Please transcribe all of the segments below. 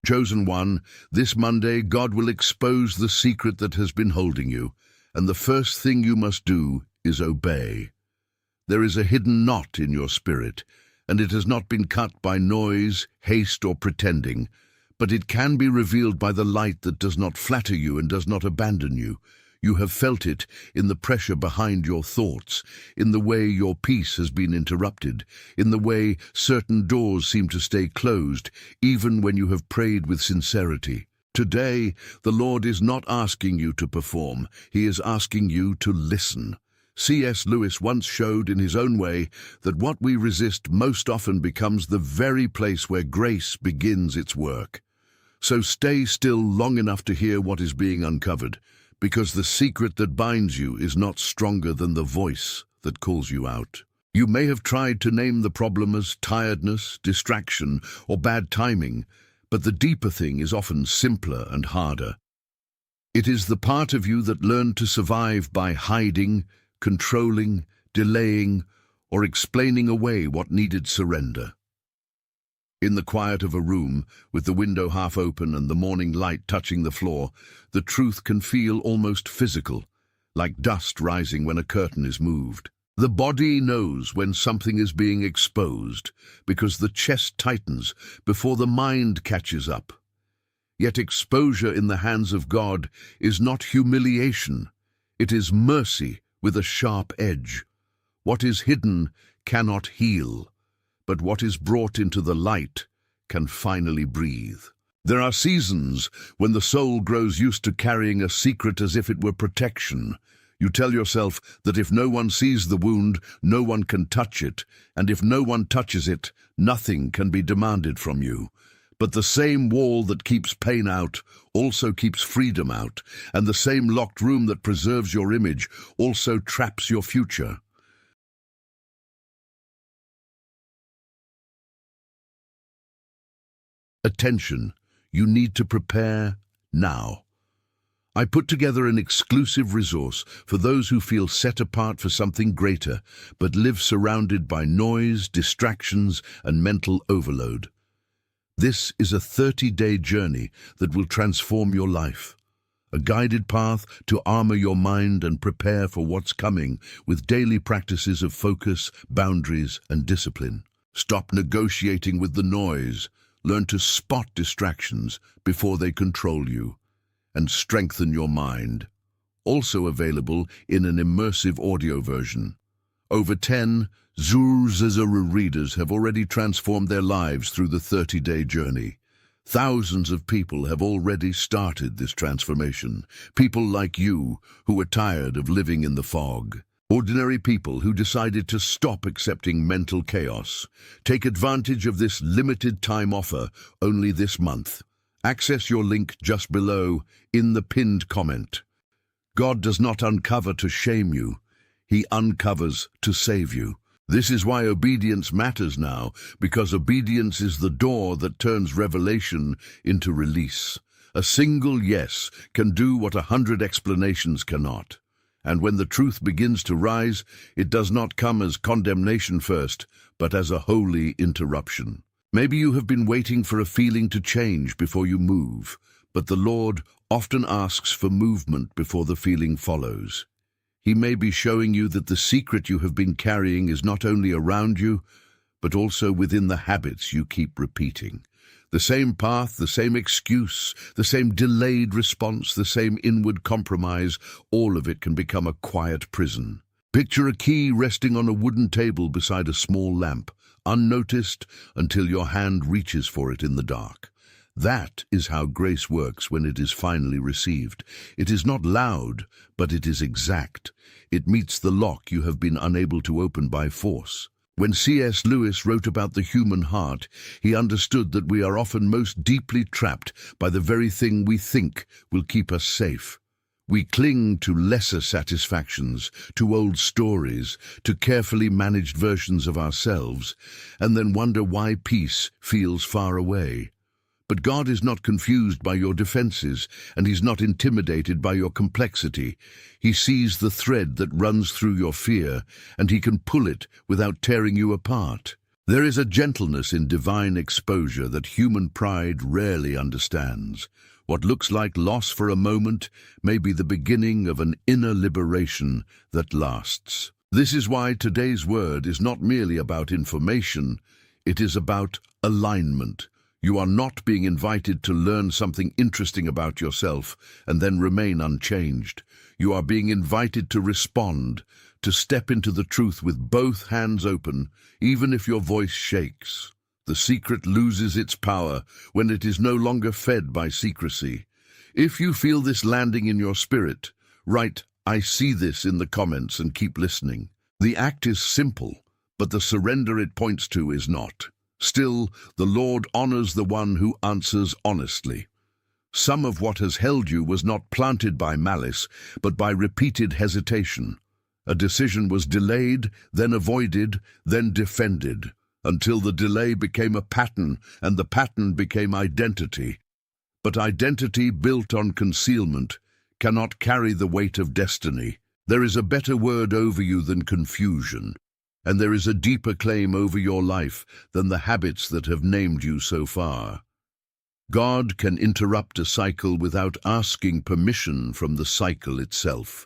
Chosen one, this Monday God will expose the secret that has been holding you, and the first thing you must do is obey. There is a hidden knot in your spirit, and it has not been cut by noise, haste, or pretending, but it can be revealed by the light that does not flatter you and does not abandon you. You have felt it in the pressure behind your thoughts, in the way your peace has been interrupted, in the way certain doors seem to stay closed, even when you have prayed with sincerity. Today, the Lord is not asking you to perform, He is asking you to listen. C.S. Lewis once showed in his own way that what we resist most often becomes the very place where grace begins its work. So stay still long enough to hear what is being uncovered, because the secret that binds you is not stronger than the voice that calls you out. You may have tried to name the problem as tiredness, distraction, or bad timing, but the deeper thing is often simpler and harder. It is the part of you that learned to survive by hiding, controlling, delaying, or explaining away what needed surrender. In the quiet of a room, with the window half open and the morning light touching the floor, the truth can feel almost physical, like dust rising when a curtain is moved. The body knows when something is being exposed, because the chest tightens before the mind catches up. Yet exposure in the hands of God is not humiliation, it is mercy with a sharp edge. What is hidden cannot heal, but what is brought into the light can finally breathe. There are seasons when the soul grows used to carrying a secret as if it were protection. You tell yourself that if no one sees the wound, no one can touch it, and if no one touches it, nothing can be demanded from you. But the same wall that keeps pain out also keeps freedom out, and the same locked room that preserves your image also traps your future. Attention, you need to prepare now. I put together an exclusive resource for those who feel set apart for something greater, but live surrounded by noise, distractions, and mental overload. This is a 30-day journey that will transform your life. A guided path to armor your mind and prepare for what's coming with daily practices of focus, boundaries, and discipline. Stop negotiating with the noise. Learn to spot distractions before they control you, and strengthen your mind. Also available in an immersive audio version. Over 10 Zurzazuru readers have already transformed their lives through the 30-day journey. Thousands of people have already started this transformation. People like you who are tired of living in the fog. Ordinary people who decided to stop accepting mental chaos. Take advantage of this limited time offer only this month. Access your link just below in the pinned comment. God does not uncover to shame you. He uncovers to save you. This is why obedience matters now, because obedience is the door that turns revelation into release. A single yes can do what 100 explanations cannot. And when the truth begins to rise, it does not come as condemnation first, but as a holy interruption. Maybe you have been waiting for a feeling to change before you move, but the Lord often asks for movement before the feeling follows. He may be showing you that the secret you have been carrying is not only around you, but also within the habits you keep repeating. The same path, the same excuse, the same delayed response, the same inward compromise, all of it can become a quiet prison. Picture a key resting on a wooden table beside a small lamp, unnoticed until your hand reaches for it in the dark. That is how grace works when it is finally received. It is not loud, but it is exact. It meets the lock you have been unable to open by force. When C.S. Lewis wrote about the human heart, he understood that we are often most deeply trapped by the very thing we think will keep us safe. We cling to lesser satisfactions, to old stories, to carefully managed versions of ourselves, and then wonder why peace feels far away. But God is not confused by your defenses, and He's not intimidated by your complexity. He sees the thread that runs through your fear, and He can pull it without tearing you apart. There is a gentleness in divine exposure that human pride rarely understands. What looks like loss for a moment may be the beginning of an inner liberation that lasts. This is why today's word is not merely about information, it is about alignment. You are not being invited to learn something interesting about yourself and then remain unchanged. You are being invited to respond, to step into the truth with both hands open, even if your voice shakes. The secret loses its power when it is no longer fed by secrecy. If you feel this landing in your spirit, write, "I see this" in the comments and keep listening. The act is simple, but the surrender it points to is not. Still, the Lord honors the one who answers honestly. Some of what has held you was not planted by malice, but by repeated hesitation. A decision was delayed, then avoided, then defended, until the delay became a pattern, and the pattern became identity. But identity built on concealment cannot carry the weight of destiny. There is a better word over you than confusion, and there is a deeper claim over your life than the habits that have named you so far. God can interrupt a cycle without asking permission from the cycle itself.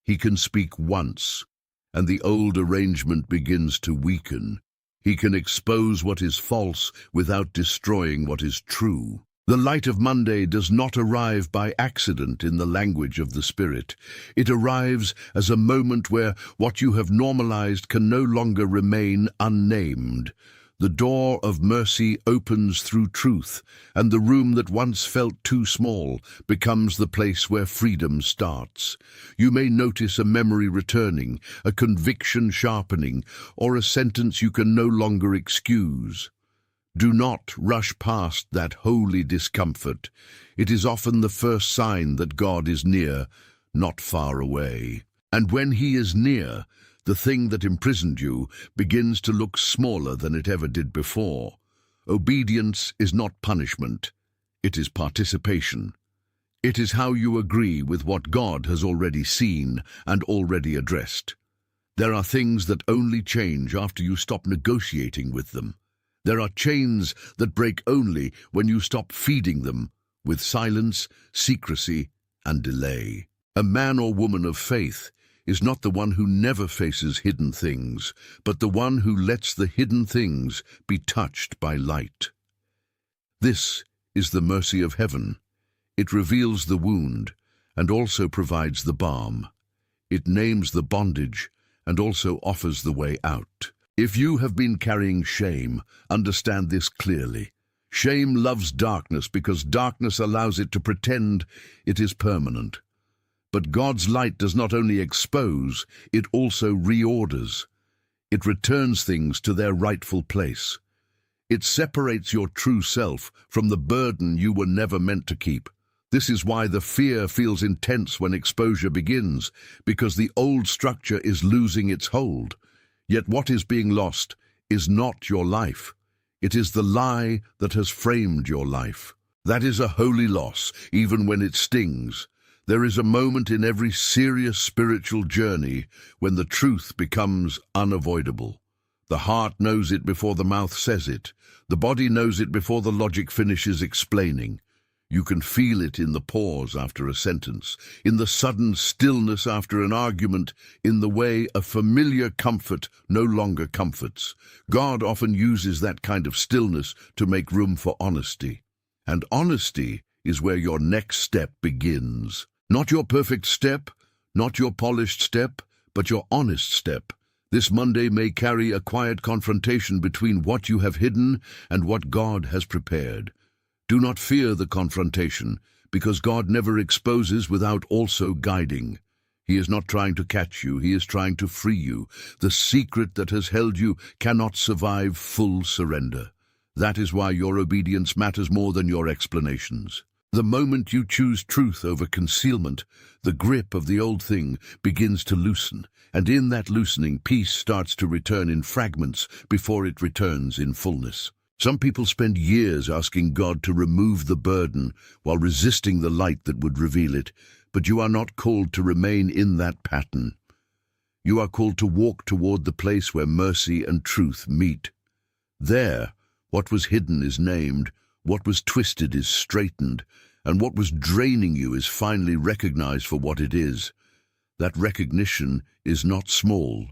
He can speak once, and the old arrangement begins to weaken. He can expose what is false without destroying what is true. The light of Monday does not arrive by accident in the language of the Spirit. It arrives as a moment where what you have normalized can no longer remain unnamed. The door of mercy opens through truth, and the room that once felt too small becomes the place where freedom starts. You may notice a memory returning, a conviction sharpening, or a sentence you can no longer excuse. Do not rush past that holy discomfort. It is often the first sign that God is near, not far away. And when He is near, the thing that imprisoned you begins to look smaller than it ever did before. Obedience is not punishment. It is participation. It is how you agree with what God has already seen and already addressed. There are things that only change after you stop negotiating with them. There are chains that break only when you stop feeding them with silence, secrecy, and delay. A man or woman of faith is not the one who never faces hidden things, but the one who lets the hidden things be touched by light. This is the mercy of heaven. It reveals the wound and also provides the balm. It names the bondage and also offers the way out. If you have been carrying shame, understand this clearly. Shame loves darkness because darkness allows it to pretend it is permanent. But God's light does not only expose, it also reorders. It returns things to their rightful place. It separates your true self from the burden you were never meant to keep. This is why the fear feels intense when exposure begins, because the old structure is losing its hold. Yet what is being lost is not your life. It is the lie that has framed your life. That is a holy loss, even when it stings. There is a moment in every serious spiritual journey when the truth becomes unavoidable. The heart knows it before the mouth says it. The body knows it before the logic finishes explaining. You can feel it in the pause after a sentence, in the sudden stillness after an argument, in the way a familiar comfort no longer comforts. God often uses that kind of stillness to make room for honesty. And honesty is where your next step begins. Not your perfect step, not your polished step, but your honest step. This Monday may carry a quiet confrontation between what you have hidden and what God has prepared. Do not fear the confrontation, because God never exposes without also guiding. He is not trying to catch you, He is trying to free you. The secret that has held you cannot survive full surrender. That is why your obedience matters more than your explanations. The moment you choose truth over concealment, the grip of the old thing begins to loosen, and in that loosening, peace starts to return in fragments before it returns in fullness. Some people spend years asking God to remove the burden while resisting the light that would reveal it, but you are not called to remain in that pattern. You are called to walk toward the place where mercy and truth meet. There, what was hidden is named, what was twisted is straightened, and what was draining you is finally recognized for what it is. That recognition is not small.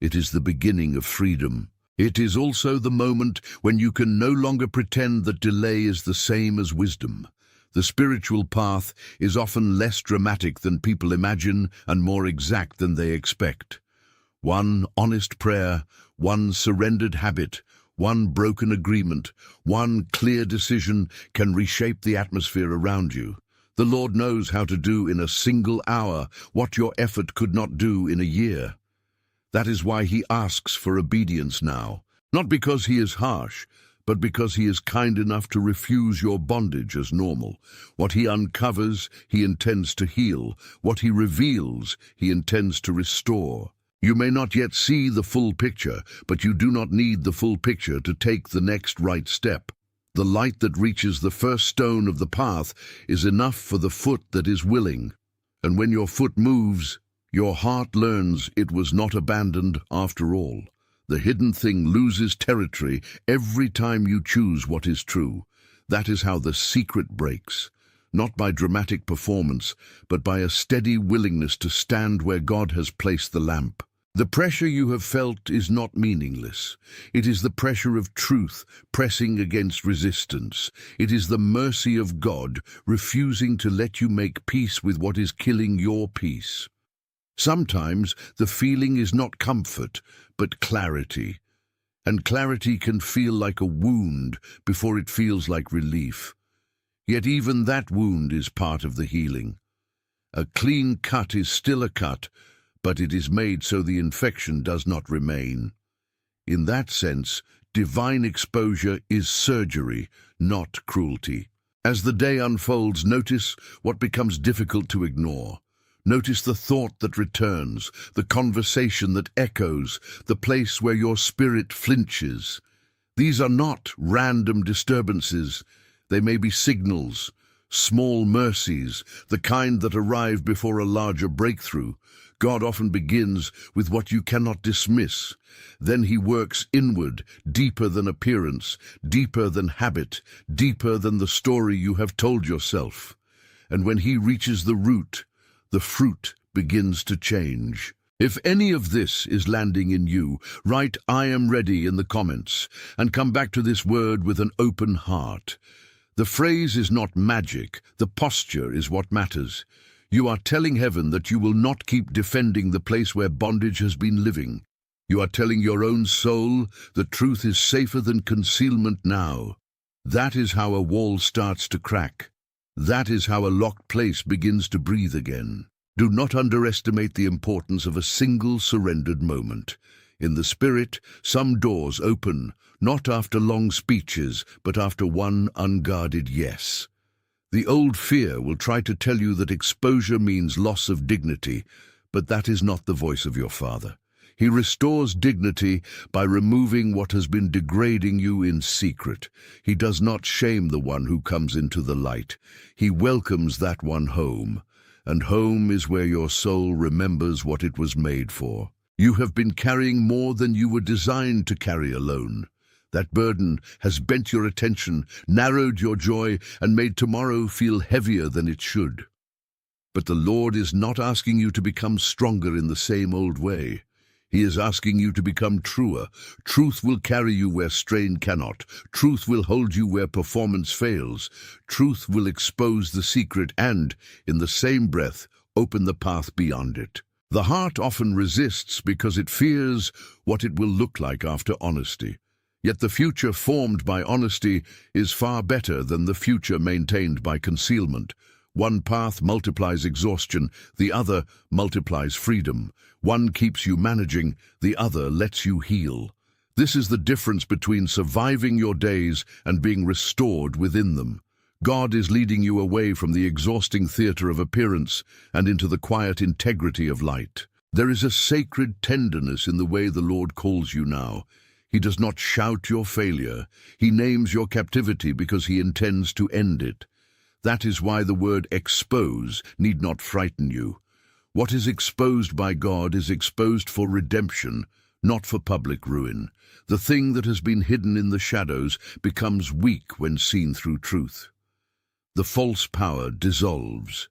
It is the beginning of freedom. It is also the moment when you can no longer pretend that delay is the same as wisdom. The spiritual path is often less dramatic than people imagine and more exact than they expect. One honest prayer, one surrendered habit, one broken agreement, one clear decision can reshape the atmosphere around you. The Lord knows how to do in a single hour what your effort could not do in a year. That is why he asks for obedience now, not because he is harsh, but because he is kind enough to refuse your bondage as normal. What he uncovers, he intends to heal. What he reveals, he intends to restore. You may not yet see the full picture, but you do not need the full picture to take the next right step. The light that reaches the first stone of the path is enough for the foot that is willing. And when your foot moves, your heart learns it was not abandoned after all. The hidden thing loses territory every time you choose what is true. That is how the secret breaks. Not by dramatic performance, but by a steady willingness to stand where God has placed the lamp. The pressure you have felt is not meaningless. It is the pressure of truth pressing against resistance. It is the mercy of God refusing to let you make peace with what is killing your peace. Sometimes the feeling is not comfort, but clarity. And clarity can feel like a wound before it feels like relief. Yet even that wound is part of the healing. A clean cut is still a cut, but it is made so the infection does not remain. In that sense, divine exposure is surgery, not cruelty. As the day unfolds, notice what becomes difficult to ignore. Notice the thought that returns, the conversation that echoes, the place where your spirit flinches. These are not random disturbances. They may be signals, small mercies, the kind that arrive before a larger breakthrough. God often begins with what you cannot dismiss. Then he works inward, deeper than appearance, deeper than habit, deeper than the story you have told yourself. And when he reaches the root, the fruit begins to change. If any of this is landing in you, write "I am ready" in the comments and come back to this word with an open heart. The phrase is not magic, the posture is what matters. You are telling heaven that you will not keep defending the place where bondage has been living. You are telling your own soul the truth is safer than concealment now. That is how a wall starts to crack. That is how a locked place begins to breathe again. Do not underestimate the importance of a single surrendered moment. In the Spirit, some doors open, not after long speeches, but after one unguarded yes. The old fear will try to tell you that exposure means loss of dignity, but that is not the voice of your Father. He restores dignity by removing what has been degrading you in secret. He does not shame the one who comes into the light. He welcomes that one home, and home is where your soul remembers what it was made for. You have been carrying more than you were designed to carry alone. That burden has bent your attention, narrowed your joy, and made tomorrow feel heavier than it should. But the Lord is not asking you to become stronger in the same old way. He is asking you to become truer. Truth will carry you where strain cannot. Truth will hold you where performance fails. Truth will expose the secret and, in the same breath, open the path beyond it. The heart often resists because it fears what it will look like after honesty. Yet the future formed by honesty is far better than the future maintained by concealment. One path multiplies exhaustion, the other multiplies freedom. One keeps you managing, the other lets you heal. This is the difference between surviving your days and being restored within them. God is leading you away from the exhausting theater of appearance and into the quiet integrity of light. There is a sacred tenderness in the way the Lord calls you now. He does not shout your failure. He names your captivity because he intends to end it. That is why the word expose need not frighten you. What is exposed by God is exposed for redemption, not for public ruin. The thing that has been hidden in the shadows becomes weak when seen through truth. The false power dissolves.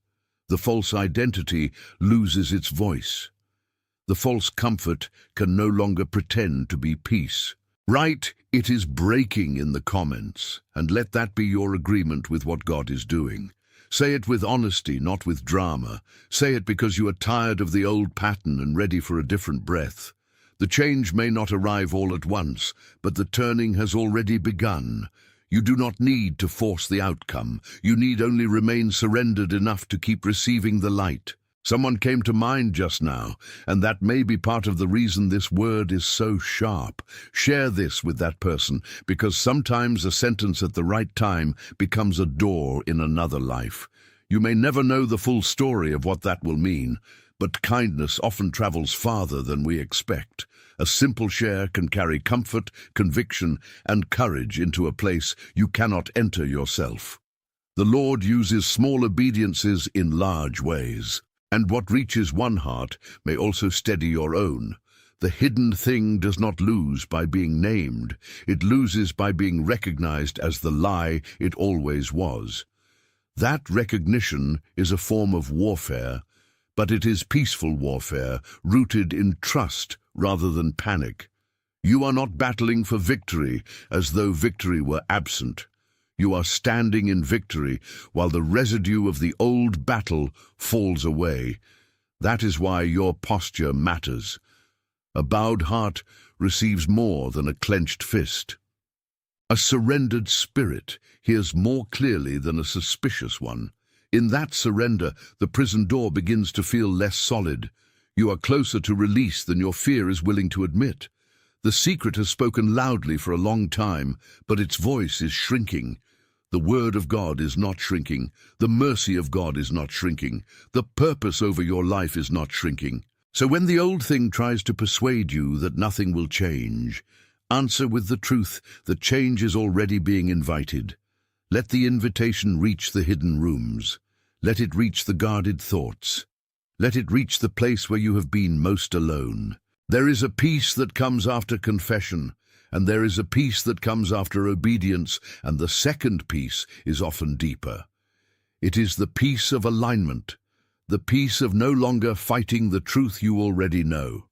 The false identity loses its voice. The false comfort can no longer pretend to be peace. Write, "It is breaking" in the comments, and let that be your agreement with what God is doing. Say it with honesty, not with drama. Say it because you are tired of the old pattern and ready for a different breath. The change may not arrive all at once, but the turning has already begun. You do not need to force the outcome. You need only remain surrendered enough to keep receiving the light. Someone came to mind just now, and that may be part of the reason this word is so sharp. Share this with that person, because sometimes a sentence at the right time becomes a door in another life. You may never know the full story of what that will mean, but kindness often travels farther than we expect. A simple share can carry comfort, conviction, and courage into a place you cannot enter yourself. The Lord uses small obediences in large ways. And what reaches one heart may also steady your own. The hidden thing does not lose by being named. It loses by being recognized as the lie it always was. That recognition is a form of warfare, but it is peaceful warfare, rooted in trust rather than panic. You are not battling for victory as though victory were absent. You are standing in victory while the residue of the old battle falls away. That is why your posture matters. A bowed heart receives more than a clenched fist. A surrendered spirit hears more clearly than a suspicious one. In that surrender, the prison door begins to feel less solid. You are closer to release than your fear is willing to admit. The secret has spoken loudly for a long time, but its voice is shrinking. The word of God is not shrinking. The mercy of God is not shrinking. The purpose over your life is not shrinking. So when the old thing tries to persuade you that nothing will change, answer with the truth that change is already being invited. Let the invitation reach the hidden rooms. Let it reach the guarded thoughts. Let it reach the place where you have been most alone. There is a peace that comes after confession, and there is a peace that comes after obedience, and the second peace is often deeper. It is the peace of alignment, the peace of no longer fighting the truth you already know.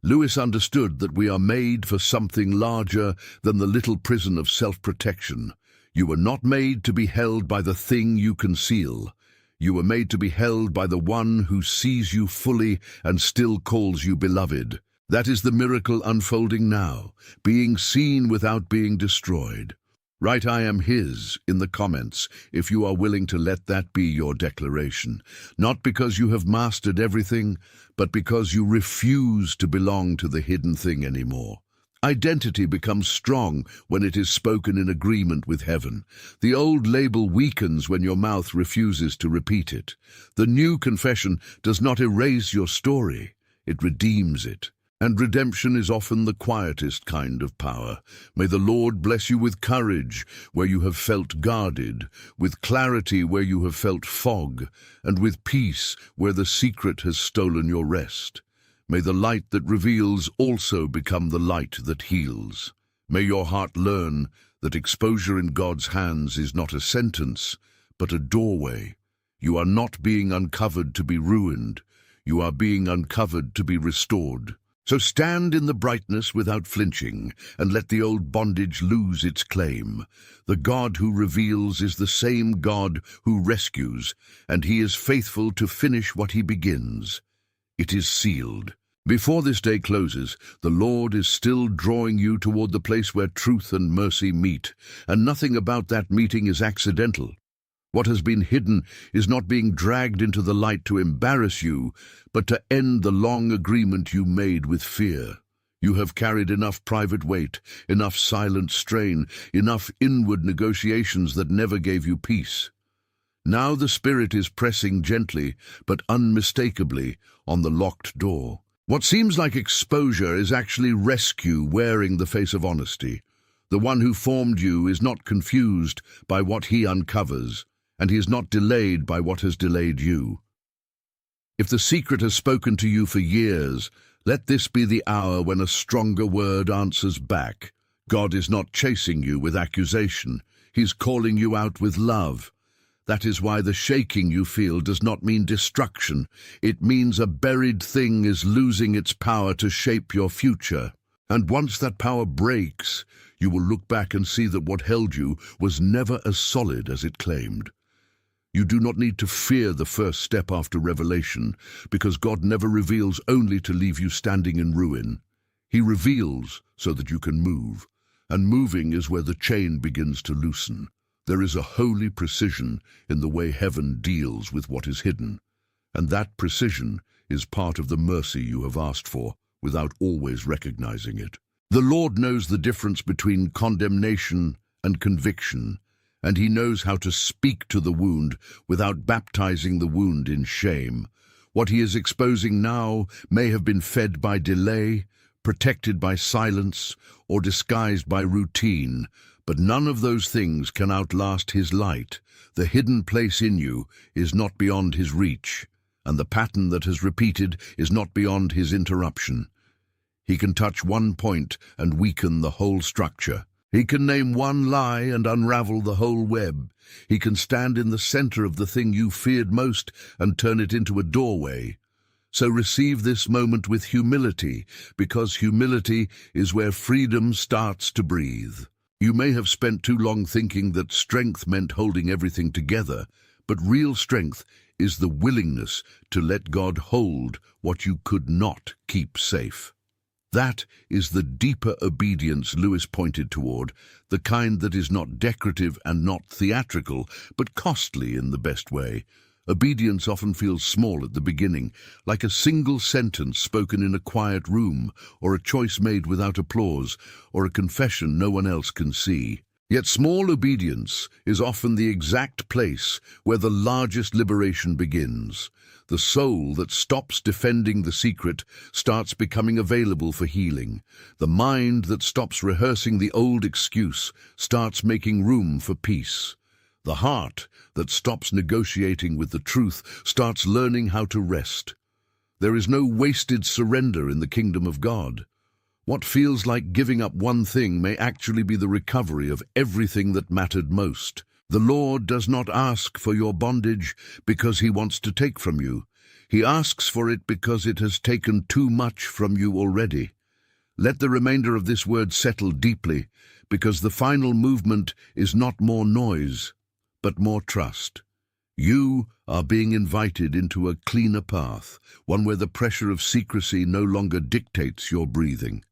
Lewis understood that we are made for something larger than the little prison of self-protection. You were not made to be held by the thing you conceal. You were made to be held by the one who sees you fully and still calls you beloved. That is the miracle unfolding now, being seen without being destroyed. Write "I am his" in the comments if you are willing to let that be your declaration. Not because you have mastered everything, but because you refuse to belong to the hidden thing anymore. Identity becomes strong when it is spoken in agreement with heaven. The old label weakens when your mouth refuses to repeat it. The new confession does not erase your story, it redeems it. And redemption is often the quietest kind of power. May the Lord bless you with courage where you have felt guarded, with clarity where you have felt fog, and with peace where the secret has stolen your rest. May the light that reveals also become the light that heals. May your heart learn that exposure in God's hands is not a sentence, but a doorway. You are not being uncovered to be ruined. You are being uncovered to be restored. So stand in the brightness without flinching, and let the old bondage lose its claim. The God who reveals is the same God who rescues, and he is faithful to finish what he begins. It is sealed. Before this day closes, the Lord is still drawing you toward the place where truth and mercy meet, and nothing about that meeting is accidental. What has been hidden is not being dragged into the light to embarrass you, but to end the long agreement you made with fear. You have carried enough private weight, enough silent strain, enough inward negotiations that never gave you peace. Now the Spirit is pressing gently, but unmistakably, on the locked door. What seems like exposure is actually rescue wearing the face of honesty. The one who formed you is not confused by what he uncovers, and he is not delayed by what has delayed you. If the secret has spoken to you for years, Let this be the hour when a stronger word answers back. God is not chasing you with accusation. He's calling you out with love. That is why the shaking you feel does not mean destruction. It means a buried thing is losing its power to shape your future. And once that power breaks, you will look back and see that what held you was never as solid as it claimed. You do not need to fear the first step after revelation, because God never reveals only to leave you standing in ruin. He reveals so that you can move, and moving is where the chain begins to loosen. There is a holy precision in the way heaven deals with what is hidden, and that precision is part of the mercy you have asked for without always recognizing it. The Lord knows the difference between condemnation and conviction, and He knows how to speak to the wound without baptizing the wound in shame. What He is exposing now may have been fed by delay, protected by silence, or disguised by routine, but none of those things can outlast His light. The hidden place in you is not beyond His reach, and the pattern that has repeated is not beyond His interruption. He can touch one point and weaken the whole structure. He can name one lie and unravel the whole web. He can stand in the center of the thing you feared most and turn it into a doorway. So receive this moment with humility, because humility is where freedom starts to breathe. You may have spent too long thinking that strength meant holding everything together, but real strength is the willingness to let God hold what you could not keep safe. That is the deeper obedience Lewis pointed toward, the kind that is not decorative and not theatrical, but costly in the best way. Obedience often feels small at the beginning, like a single sentence spoken in a quiet room, or a choice made without applause, or a confession no one else can see. Yet small obedience is often the exact place where the largest liberation begins. The soul that stops defending the secret starts becoming available for healing. The mind that stops rehearsing the old excuse starts making room for peace. The heart that stops negotiating with the truth starts learning how to rest. There is no wasted surrender in the kingdom of God. What feels like giving up one thing may actually be the recovery of everything that mattered most. The Lord does not ask for your bondage because He wants to take from you. He asks for it because it has taken too much from you already. Let the remainder of this word settle deeply, because the final movement is not more noise, but more trust. You are being invited into a cleaner path, one where the pressure of secrecy no longer dictates your breathing.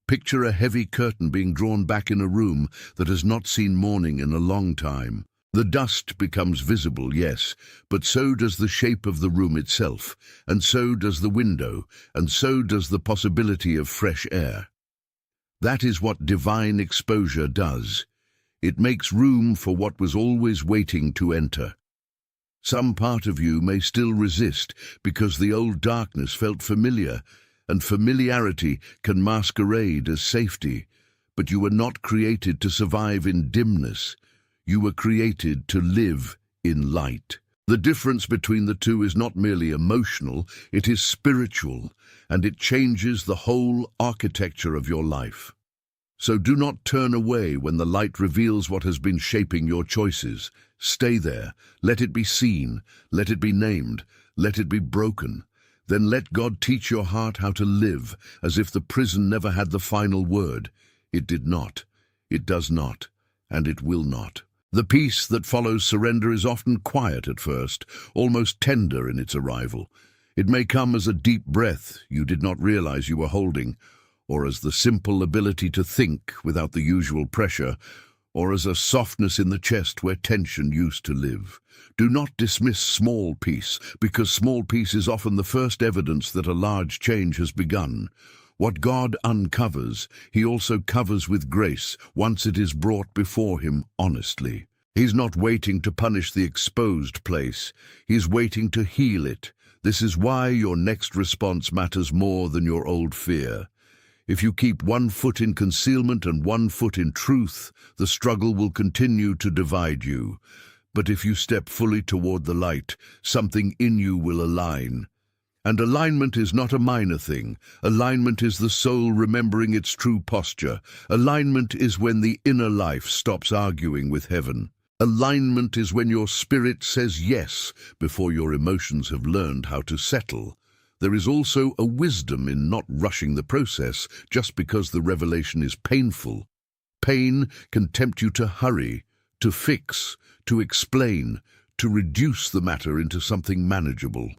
Picture a heavy curtain being drawn back in a room that has not seen morning in a long time. The dust becomes visible, yes, but so does the shape of the room itself, and so does the window, and so does the possibility of fresh air. That is what divine exposure does. It makes room for what was always waiting to enter. Some part of you may still resist because the old darkness felt familiar, and familiarity can masquerade as safety. But you were not created to survive in dimness. You were created to live in light. The difference between the two is not merely emotional, it is spiritual, and it changes the whole architecture of your life. So do not turn away when the light reveals what has been shaping your choices. Stay there. Let it be seen. Let it be named. Let it be broken. Then let God teach your heart how to live, as if the prison never had the final word. It did not. It does not. And it will not. The peace that follows surrender is often quiet at first, almost tender in its arrival. It may come as a deep breath you did not realize you were holding, or as the simple ability to think without the usual pressure, or as a softness in the chest where tension used to live. Do not dismiss small peace, because small peace is often the first evidence that a large change has begun. What God uncovers, He also covers with grace once it is brought before Him honestly. He's not waiting to punish the exposed place. He's waiting to heal it. This is why your next response matters more than your old fear. If you keep one foot in concealment and one foot in truth, the struggle will continue to divide you. But if you step fully toward the light, something in you will align. And alignment is not a minor thing. Alignment is the soul remembering its true posture. Alignment is when the inner life stops arguing with heaven. Alignment is when your spirit says yes before your emotions have learned how to settle. There is also a wisdom in not rushing the process just because the revelation is painful. Pain can tempt you to hurry, to fix, to explain, to reduce the matter into something manageable.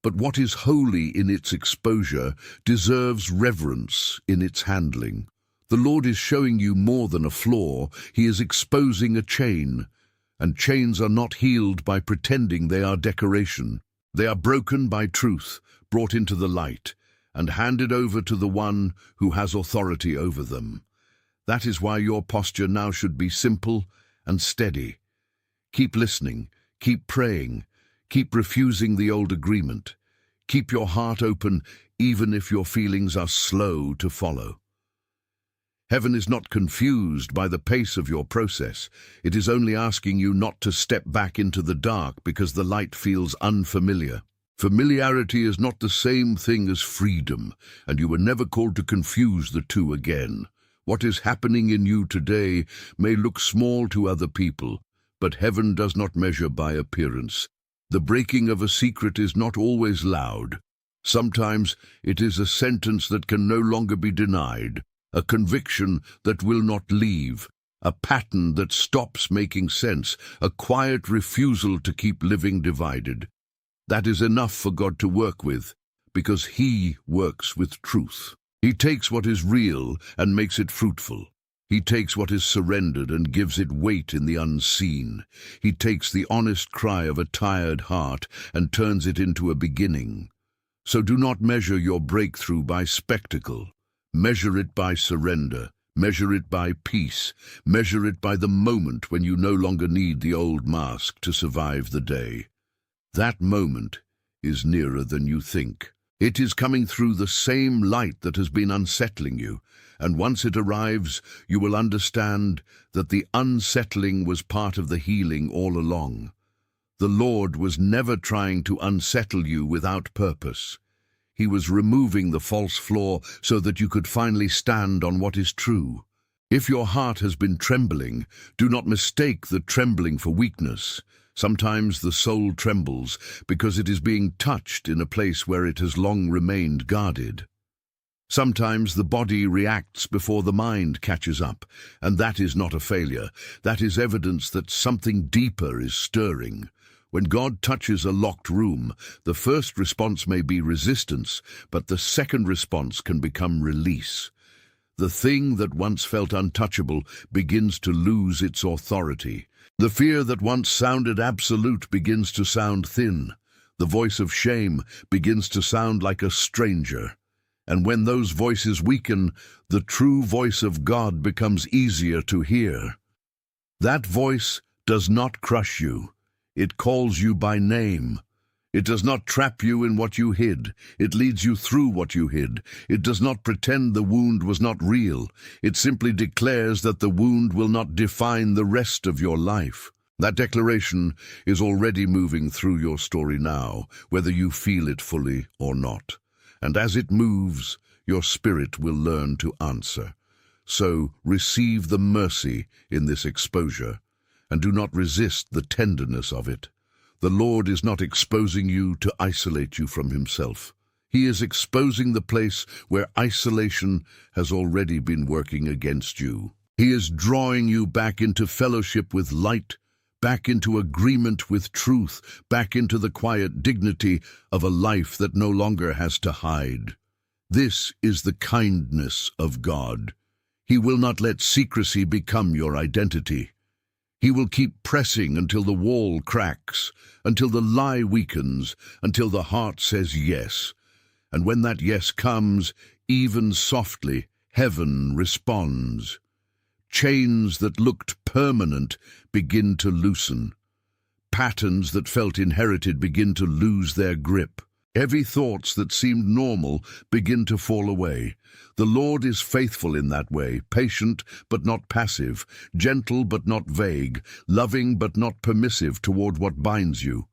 But what is holy in its exposure deserves reverence in its handling. The Lord is showing you more than a flaw. He is exposing a chain, and chains are not healed by pretending they are decoration. They are broken by truth, brought into the light, and handed over to the one who has authority over them. That is why your posture now should be simple and steady. Keep listening, keep praying, keep refusing the old agreement. Keep your heart open even if your feelings are slow to follow. Heaven is not confused by the pace of your process. It is only asking you not to step back into the dark because the light feels unfamiliar. Familiarity is not the same thing as freedom, and you were never called to confuse the two again. What is happening in you today may look small to other people, but heaven does not measure by appearance. The breaking of a secret is not always loud. Sometimes it is a sentence that can no longer be denied, a conviction that will not leave, a pattern that stops making sense, a quiet refusal to keep living divided. That is enough for God to work with, because He works with truth. He takes what is real and makes it fruitful. He takes what is surrendered and gives it weight in the unseen. He takes the honest cry of a tired heart and turns it into a beginning. So do not measure your breakthrough by spectacle. Measure it by surrender. Measure it by peace. Measure it by the moment when you no longer need the old mask to survive the day. That moment is nearer than you think. It is coming through the same light that has been unsettling you, and once it arrives, you will understand that the unsettling was part of the healing all along. The Lord was never trying to unsettle you without purpose. He was removing the false floor so that you could finally stand on what is true. If your heart has been trembling, do not mistake the trembling for weakness. Sometimes the soul trembles because it is being touched in a place where it has long remained guarded. Sometimes the body reacts before the mind catches up, and that is not a failure. That is evidence that something deeper is stirring. When God touches a locked room, the first response may be resistance, but the second response can become release. The thing that once felt untouchable begins to lose its authority. The fear that once sounded absolute begins to sound thin. The voice of shame begins to sound like a stranger. And when those voices weaken, the true voice of God becomes easier to hear. That voice does not crush you. It calls you by name. It does not trap you in what you hid. It leads you through what you hid. It does not pretend the wound was not real. It simply declares that the wound will not define the rest of your life. That declaration is already moving through your story now, whether you feel it fully or not. And as it moves, your spirit will learn to answer. So receive the mercy in this exposure, and do not resist the tenderness of it. The Lord is not exposing you to isolate you from Himself. He is exposing the place where isolation has already been working against you. He is drawing you back into fellowship with light, back into agreement with truth, back into the quiet dignity of a life that no longer has to hide. This is the kindness of God. He will not let secrecy become your identity. He will keep pressing until the wall cracks, until the lie weakens, until the heart says yes. And when that yes comes, even softly, heaven responds. Chains that looked permanent begin to loosen. Patterns that felt inherited begin to lose their grip. Heavy thoughts that seemed normal begin to fall away. The Lord is faithful in that way, patient but not passive, gentle but not vague, loving but not permissive toward what binds you.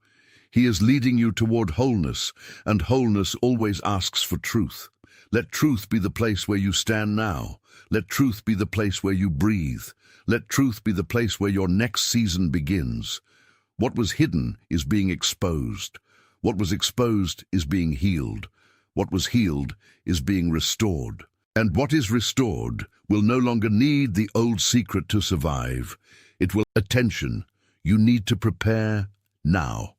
He is leading you toward wholeness, and wholeness always asks for truth. Let truth be the place where you stand now. Let truth be the place where you breathe. Let truth be the place where your next season begins. What was hidden is being exposed. What was exposed is being healed. What was healed is being restored. And what is restored will no longer need the old secret to survive. It will attention. You need to prepare now.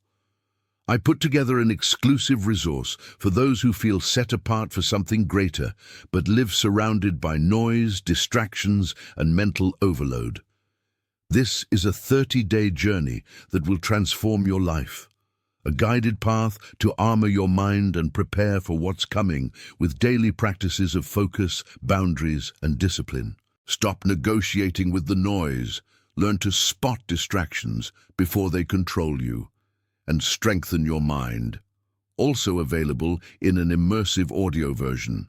I put together an exclusive resource for those who feel set apart for something greater, but live surrounded by noise, distractions, and mental overload. This is a 30-day journey that will transform your life. A guided path to armor your mind and prepare for what's coming with daily practices of focus, boundaries, and discipline. Stop negotiating with the noise. Learn to spot distractions before they control you, and strengthen your mind. Also available in an immersive audio version.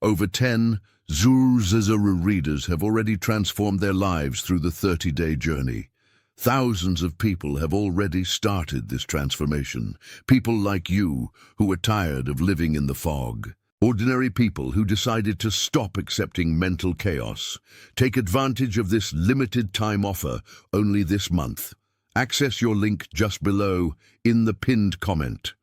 Over 10 Zuru readers have already transformed their lives through the 30-day journey. Thousands of people have already started this transformation. People like you who are tired of living in the fog. Ordinary people who decided to stop accepting mental chaos. Take advantage of this limited time offer only this month. Access your link just below in the pinned comment.